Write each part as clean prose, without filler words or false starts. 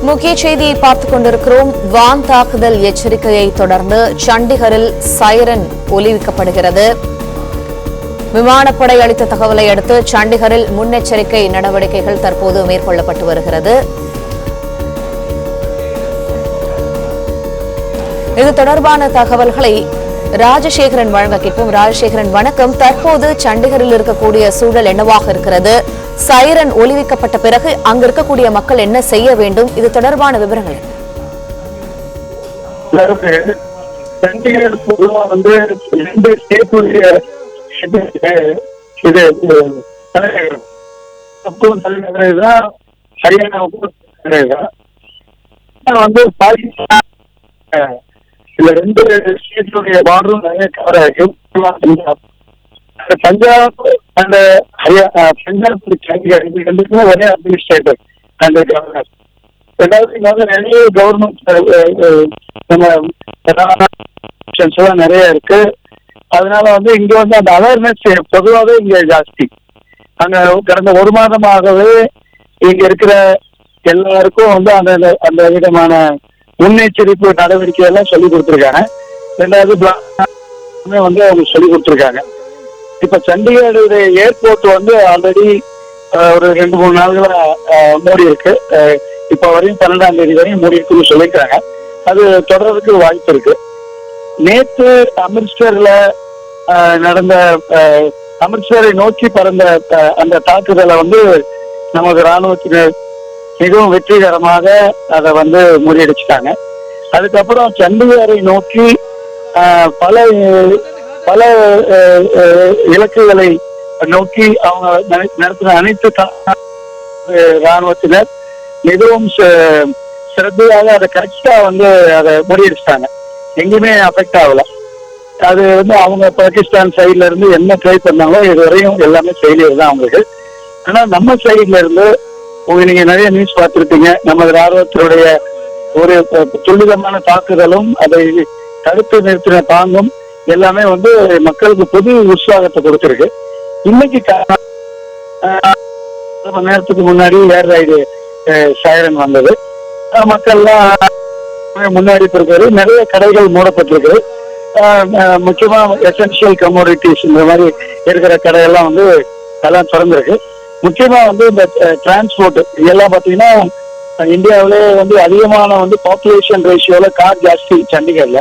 முக்கிய செய்தியை பார்த்துக் கொண்டிருக்கிறோம். வான் தாக்குதல் எச்சரிக்கையை தொடர்ந்து சண்டிகரில் சைரன் ஒலிவிக்கப்படுகிறது. விமானப்படை அளித்த தகவலை அடுத்து சண்டிகரில் முன்னெச்சரிக்கை நடவடிக்கைகள் தற்போது மேற்கொள்ளப்பட்டு வருகிறது. இது தொடர்பான தகவல்களை ராஜசேகரன் வழங்க கேட்போம். ராஜசேகரன் வணக்கம். தற்போது சண்டிகரில் இருக்கக்கூடிய சூழல் என்னவாக இருக்கிறது? சைரன் ஒலிவிக்கப்பட்ட பிறகு அங்க இருக்கக்கூடிய மக்கள் என்ன செய்ய வேண்டும்? இது தொடர்பான விவரங்கள் சண்டிகர் பொதுவாக வந்து ரெண்டு ஸ்டேட்டுடைய இது தலைநகரம் ஹரியானாவுக்கும் வந்து பாகிஸ்தான் இந்த ரெண்டு ஸ்டேட்டுடைய பார்டரும் நிறைய கவர் ஆகும். பஞ்சாப் அண்ட் பஞ்சாப் சண்டிகர் இது ரெண்டுக்குமே ஒரே அட்மினிஸ்ட்ரேட்டர் அண்ட் கவர்னர். ரெண்டாவது இங்க வந்து நிறைய கவர்மெண்ட் நம்ம நிறைய இருக்கு. அதனால வந்து இங்க வந்து அந்த அவேர்னஸ் பொதுவாகவே இங்க ஜாஸ்தி. அங்க கடந்த ஒரு மாதமாகவே இங்க இருக்கிற எல்லாருக்கும் வந்து அந்த அந்த விதமான முன்னெச்சரிப்பு நடவடிக்கை எல்லாம் சொல்லி கொடுத்துருக்காங்க. ரெண்டாவது வந்து அவங்க சொல்லி கொடுத்துருக்காங்க. இப்ப சண்டிகருடைய ஏர்போர்ட் வந்து ஆல்ரெடி ஒரு 2-3 நாள்களா மூடி இருக்கு. இப்ப வரையும் 12ஆம் தேதி வரையும் மூடி இருக்குன்னு சொல்லியிருக்காங்க. அது தொடர்றதுக்கு வாய்ப்பு இருக்கு. நேற்று அமிர்த்சர்ல நடந்த அமிர்த்சரை நோக்கி பறந்த அந்த தாக்குதலை வந்து நமது ராணுவத்தினர் மிகவும் வெற்றிகரமாக அதை வந்து முறியடிச்சிட்டாங்க. அதுக்கப்புறம் சண்டிகரை நோக்கி பல பல இலக்குகளை நோக்கி அவங்க நடத்தின அனைத்து ராணுவத்தினர் மிகவும் சிறப்பாக அதை கரெக்டா வந்து அதை முறியடிச்சிட்டாங்க. எங்கேயுமே அஃபெக்ட் ஆகல. அது வந்து அவங்க பாகிஸ்தான் சைட்ல இருந்து என்ன ட்ரை பண்ணாங்களோ இதுவரையும் எல்லாமே ஃபெயிலியர் தான் அவங்களுக்கு. ஆனா நம்ம சைட்ல இருந்து நீங்க நிறைய நியூஸ் பார்த்துருப்பீங்க. நமது ராணுவத்தினுடைய ஒரு துல்லிதமான தாக்குதலும் அதை தடுத்து நிறுத்தின பாங்கும் எல்லாமே வந்து மக்களுக்கு புது உற்சாகத்தை கொடுத்திருக்கு. இன்னைக்கு மணி நேரத்துக்கு முன்னாடி ஏர் ரைடு சைரன் வந்தது. மக்கள்லாம் முன்னாடி இருக்காரு. நிறைய கடைகள் மூடப்பட்டிருக்கு. முக்கியமா எசென்சியல் கமோடிட்டிஸ் இந்த மாதிரி இருக்கிற கடையெல்லாம் வந்து எல்லாம் திறந்திருக்கு. முக்கியமா வந்து இந்த டிரான்ஸ்போர்ட் இதெல்லாம் பாத்தீங்கன்னா இந்தியாவிலே வந்து அதிகமான வந்து பாப்புலேஷன் ரேஷியோல கார் ஜாஸ்தி சண்டிகர்ல.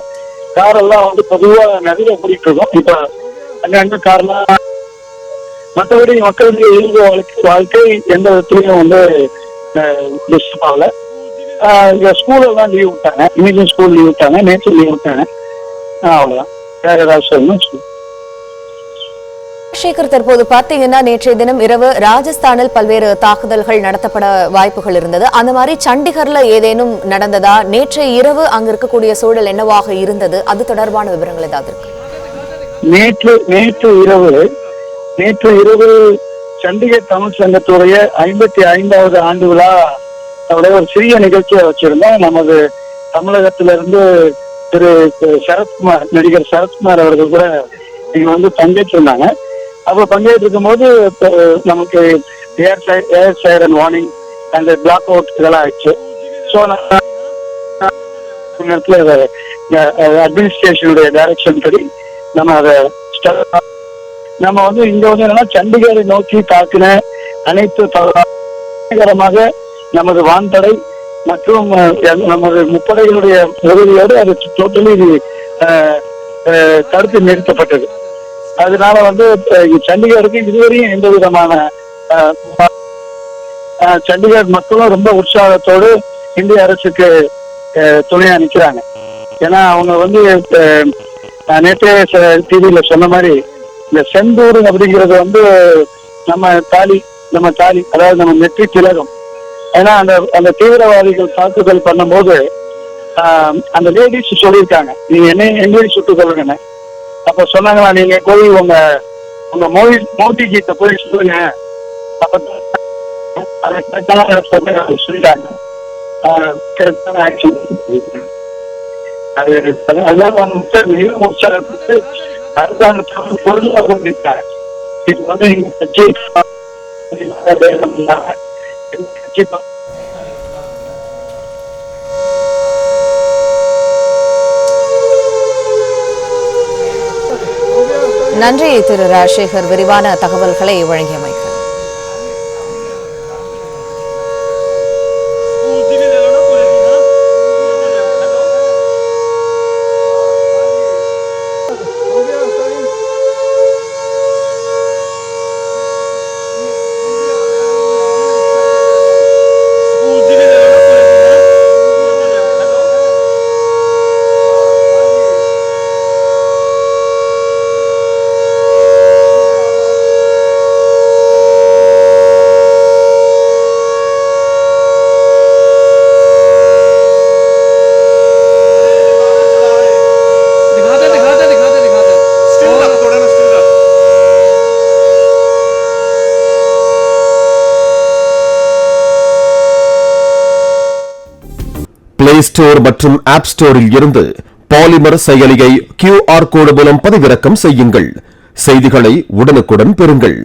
கார் எல்லாம் வந்து பொதுவா நிறைய ஓடிட்டு இருக்கோம். இப்ப அங்க கார்லாம் மற்றபடி மக்களுடைய இயல்பு வாழ்க்கை எந்த விதத்துலயும் வந்து டிஸ்டர்ப் ஆகல. ஸ்கூல் எல்லாம் லீவ் விட்டாங்க. இன்னைக்கும் ஸ்கூல் லீவ் விட்டாங்க, நேற்று லீவ் விட்டாங்க. அவ்வளவுதான். வேற ஏதாவது சொல்லணும். சேகர், தற்போது பார்த்தீங்கன்னா நேற்றைய தினம் இரவு ராஜஸ்தானில் பல்வேறு தாக்குதல்கள் நடத்தப்பட வாய்ப்புகள் இருந்தது. அந்த மாதிரி சண்டிகர்ல ஏதேனும் நடந்ததா? நேற்றைய இரவு அங்க இருக்கக்கூடிய சூழல் என்னவாக இருந்தது? அது தொடர்பான விவரங்கள் ஏதாவது இருக்கு? நேற்று இரவு சண்டிகர் தமிழ் சங்கத்துடைய 55வது ஆண்டு விழா ஒரு சிறிய நிகழ்ச்சியை வச்சிருந்தோம். நமது தமிழகத்திலிருந்து திரு சரத்குமார், நடிகர் சரத்குமார் அவர்கள் கூட இங்க வந்து பங்கேற்றிருந்தாங்க. அப்ப பங்கேற்று இருக்கும் போது நமக்கு ஏர் சைரன் வார்னிங் அந்த பிளாக் அவுட் இதெல்லாம் ஆயிடுச்சு. ஸோ அட்மினிஸ்ட்ரேஷனுடைய டைரக்ஷன் படி நம்ம அதை நம்ம வந்து இங்க வந்து என்னன்னா சண்டிகரை நோக்கி தாக்கின அனைத்து தவறாக நமது வான்படை மற்றும் நமது முப்படைகளுடைய உதவியோடு அது டோட்டலி தடுத்து நிறுத்தப்பட்டது. அதனால வந்து சண்டிகருக்கு இதுவரையும் எந்த விதமான சண்டிகர் மக்களும் ரொம்ப உற்சாகத்தோடு இந்திய அரசுக்கு துணையா நிற்கிறாங்க. ஏன்னா அவங்க வந்து நேற்றே டிவியில சொன்ன மாதிரி இந்த செந்தூர் அப்படிங்கிறது வந்து நம்ம தாலி அதாவது நம்ம நெற்றி திலகம். ஏன்னா அந்த தீவிரவாதிகள் தாக்குதல் பண்ணும்போது அந்த லேடிஸ் சொல்லியிருக்காங்க, நீங்க என்ன எங்கேயும் சுட்டுக் கொள்ளுங்க. அப்ப சொன்னாங்களா, நீங்க போய் உங்க மோடி கிட்ட போய் சொல்லுங்க. சொல்லிட்டாங்க. அரசாங்கத்தோடு பொருளாக கொண்டிருக்காங்க. இது வந்து கட்சி நன்றி திரு ராஜசேகர், விரிவான தகவல்களை வழங்கியமைக்கு. பிளே ஸ்டோர் மற்றும் ஆப் ஸ்டோரில் இருந்து பாலிமர் செயலியை QR கோடு மூலம் பதிவிறக்கம் செய்யுங்கள். செய்திகளை உடனுக்குடன் பெறுங்கள்.